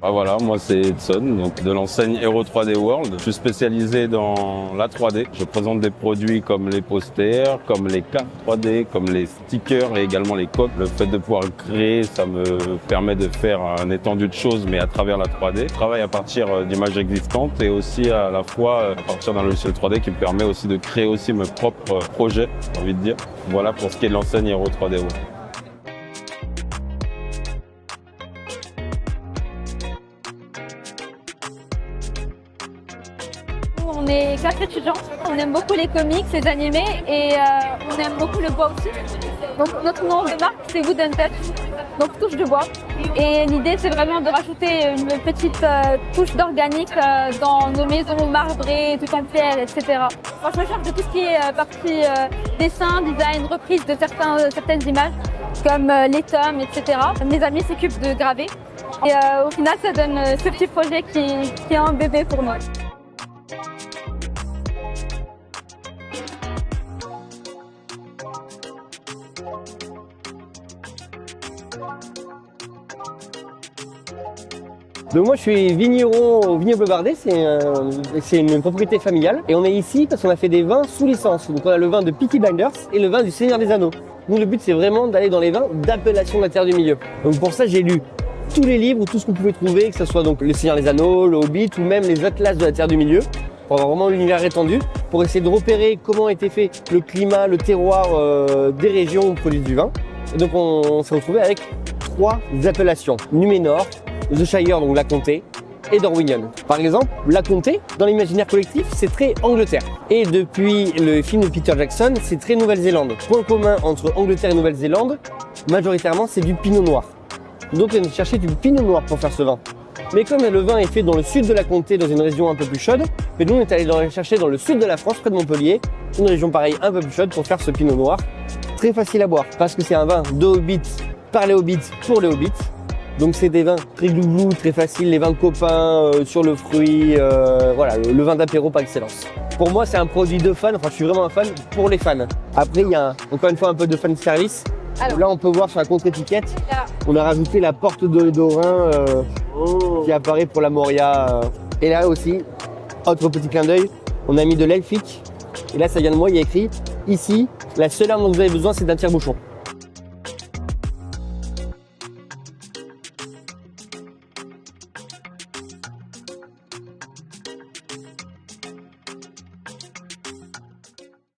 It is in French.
Ah voilà, moi c'est Edson, donc de l'enseigne Hero 3D World. Je suis spécialisé dans la 3D. Je présente des produits comme les posters, comme les cartes 3D, comme les stickers et également les coques. Le fait de pouvoir créer, ça me permet de faire un étendue de choses, mais à travers la 3D. Je travaille à partir d'images existantes et aussi à la fois à partir d'un logiciel 3D qui me permet aussi de créer aussi mes propres projets, j'ai envie de dire. Voilà pour ce qui est de l'enseigne Hero 3D World. On est 4 étudiants, on aime beaucoup les comics, les animés et on aime beaucoup le bois aussi. Donc notre nom de marque c'est Wooden Touch, donc touche de bois. Et l'idée c'est vraiment de rajouter une petite touche d'organique dans nos maisons marbrées, tout en pierre, etc. Moi je me charge de tout ce qui est partie dessin, design, reprise de certaines images comme les tomes, etc. Mes amis s'occupent de graver et au final ça donne ce petit projet qui est un bébé pour nous. Donc moi je suis vigneron au Vignoble Bardet, c'est une propriété familiale et on est ici parce qu'on a fait des vins sous licence. Donc on a le vin de Peaky Blinders et le vin du Seigneur des Anneaux. Nous le but c'est vraiment d'aller dans les vins d'appellation de la Terre du Milieu. Donc pour ça j'ai lu tous les livres, tout ce qu'on pouvait trouver, que ce soit donc le Seigneur des Anneaux, le Hobbit ou même les atlas de la Terre du Milieu, pour avoir vraiment l'univers étendu, pour essayer de repérer comment a été fait le climat, le terroir des régions où on produit du vin. Et donc on s'est retrouvé avec 3 appellations, Numénor, The Shire, donc la Comté, et Dorwinion. Par exemple, la Comté, dans l'imaginaire collectif, c'est très Angleterre. Et depuis le film de Peter Jackson, c'est très Nouvelle-Zélande. Point commun entre Angleterre et Nouvelle-Zélande, majoritairement, c'est du pinot noir. Donc on a cherché du pinot noir pour faire ce vin. Mais comme le vin est fait dans le sud de la Comté, dans une région un peu plus chaude, mais nous on est allé le chercher dans le sud de la France, près de Montpellier, une région pareille un peu plus chaude pour faire ce pinot noir. Très facile à boire, parce que c'est un vin de hobbit, par les hobbits, pour les hobbits. Donc c'est des vins très glouglou, très faciles, les vins de copains, sur le fruit, voilà, le vin d'apéro par excellence. Pour moi c'est un produit de fan, enfin je suis vraiment un fan pour les fans. Après il y a encore une fois un peu de fan service. Alors, là on peut voir sur la contre-étiquette, on a rajouté la porte d'Orin qui apparaît pour la Moria. Et là aussi, autre petit clin d'œil, on a mis de l'elfique. Et là ça vient de moi, il y a écrit ici, la seule arme dont vous avez besoin c'est d'un tire-bouchon.